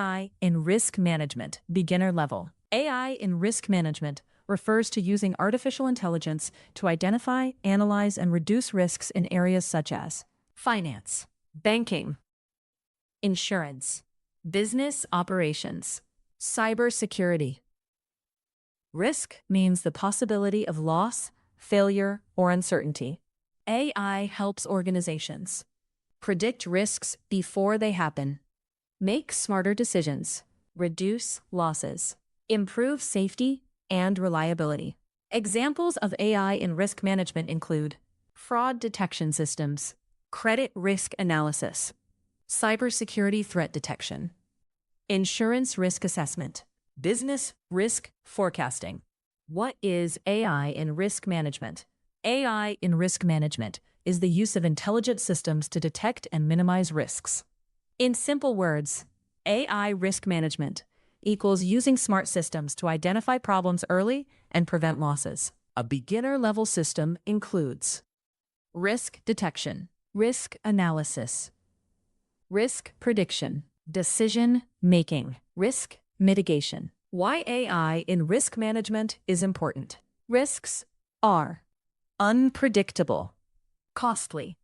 AI in risk management, beginner level. AI in risk management refers to using artificial intelligence to identify, analyze, and reduce risks in areas such as finance, banking, insurance, business operations, cybersecurity. Risk means the possibility of loss, failure, or uncertainty. AI helps organizations predict risks before they happen, make smarter decisions, reduce losses, improve safety and reliability. Examples of AI in risk management include fraud detection systems, credit risk analysis, cybersecurity threat detection, insurance risk assessment, business risk forecasting. What is AI in risk management? AI in risk management is the use of intelligent systems to detect and minimize risks. In simple words, AI risk management equals using smart systems to identify problems early and prevent losses. A beginner-level system includes risk detection, risk analysis, risk prediction, decision-making, risk mitigation. Why AI in risk management is important. Risks are unpredictable, costly,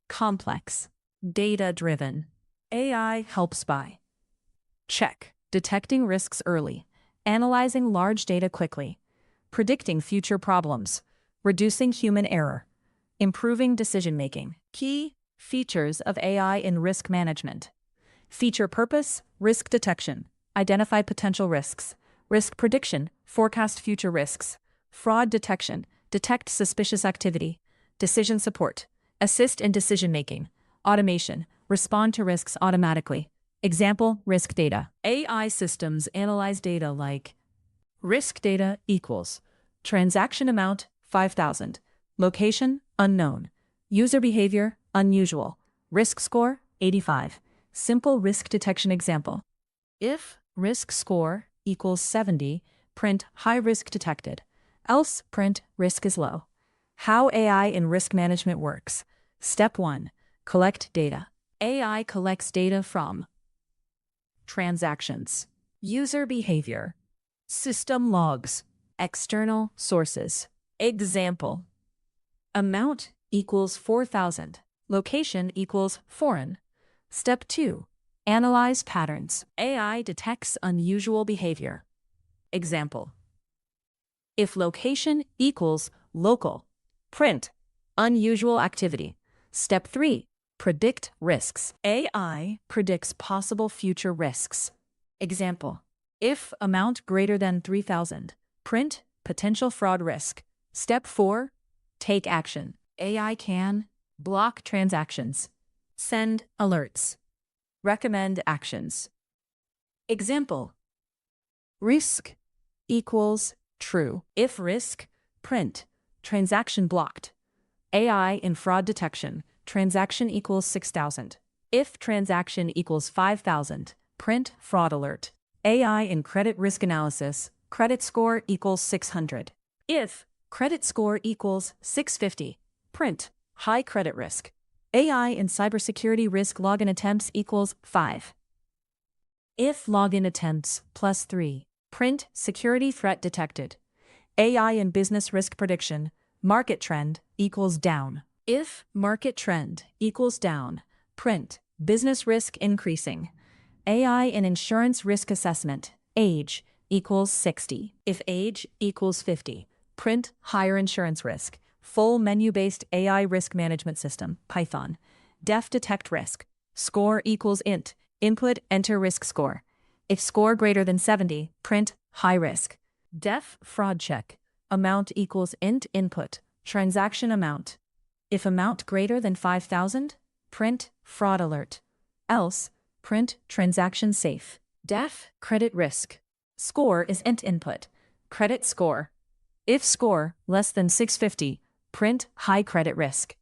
complex, data-driven. AI helps by check, detecting risks early, analyzing large data quickly, predicting future problems, reducing human error, improving decision-making. Key features of AI in risk management. Feature purpose, risk detection, identify potential risks, risk prediction, forecast future risks, fraud detection, detect suspicious activity, decision support, assist in decision-making, automation, respond to risks automatically. Example, risk data. AI systems analyze data like risk data equals transaction amount 5,000, location unknown, user behavior unusual, risk score 85. Simple risk detection example. If risk score equals 70, print high risk detected, else print risk is low. How AI in risk management works. Step 1. Collect data. AI collects data from transactions, user behavior, system logs, external sources. Example. Amount equals 4,000. Location equals foreign. Step 2. Analyze patterns. AI detects unusual behavior. Example. If location equals local, print unusual activity. Step 3. Predict risks. AI predicts possible future risks. Example. If amount greater than 3,000, print potential fraud risk. Step 4. Take action. AI can block transactions, send alerts, recommend actions. Example. Risk equals true. If risk, print transaction blocked. AI in fraud detection, transaction equals 6,000. If transaction equals 5,000, print fraud alert. AI in credit risk analysis, credit score equals 600. If credit score equals 650, print high credit risk. AI in cybersecurity risk login attempts equals 5. If login attempts plus 3, print security threat detected. AI in business risk prediction, market trend equals down. If market trend equals down, print business risk increasing. AI in insurance risk assessment, age equals 60. If age equals 50, print higher insurance risk. Full menu-based AI risk management system, Python. Def detect risk. Score equals int. Input enter risk score. If score greater than 70, print high risk. Def fraud check. Amount equals int input. Transaction amount. If amount greater than 5,000, print fraud alert. Else, print transaction safe. Def credit risk. Score is int input. Credit score. If score less than 650, print high credit risk.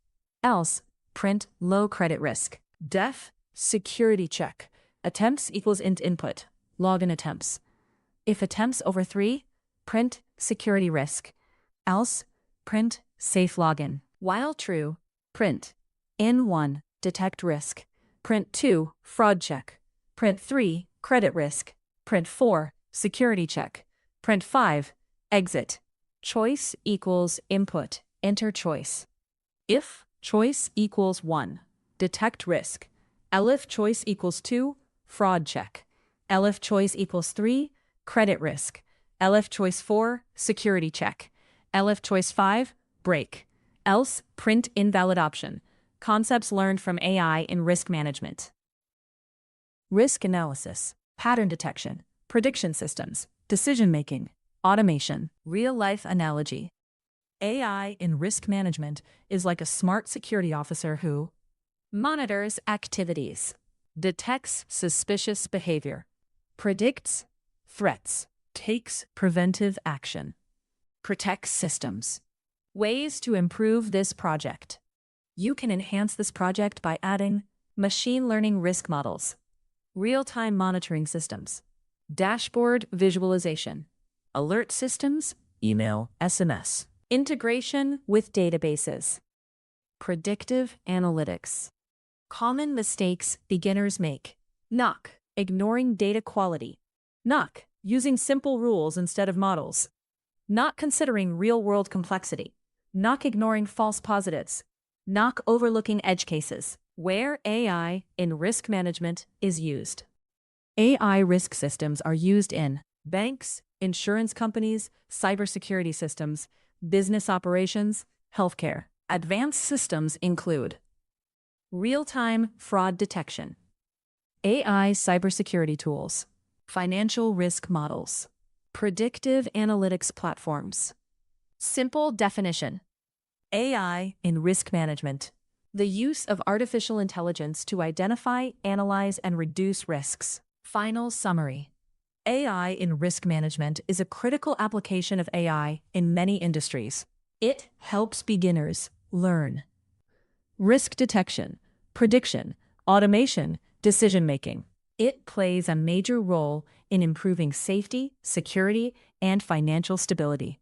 Else, print low credit risk. Def security check. Attempts equals int input. Login attempts. If attempts over 3, print security risk. Else, print safe login. While true, print in 1, detect risk. Print 2, fraud check. Print 3, credit risk. Print 4, security check. Print 5, exit. Choice equals input, enter choice. If choice equals 1, detect risk. Elif choice equals 2, fraud check. Elif choice equals 3, credit risk. Elif choice 4, security check. Elif choice 5, break. Else, print invalid option. Concepts learned from AI in risk management. Risk analysis, pattern detection, prediction systems, decision-making, automation, real-life analogy. AI in risk management is like a smart security officer who monitors activities, detects suspicious behavior, predicts threats, takes preventive action, protects systems. Ways to improve this project. You can enhance this project by adding machine learning risk models, real-time monitoring systems, dashboard visualization, alert systems, email, SMS, integration with databases, predictive analytics. Common mistakes beginners make. Knock, ignoring data quality. Knock, using simple rules instead of models. Not considering real-world complexity. Knock, ignoring false positives. Knock, overlooking edge cases. Where AI in risk management is used. AI risk systems are used in banks, insurance companies, cybersecurity systems, business operations, healthcare. Advanced systems include real-time fraud detection, AI cybersecurity tools, financial risk models, predictive analytics platforms. Simple definition. AI in risk management. The use of artificial intelligence to identify, analyze, and reduce risks. Final summary. AI in risk management is a critical application of AI in many industries. It helps beginners learn risk detection, prediction, automation, decision-making. It plays a major role in improving safety, security, and financial stability.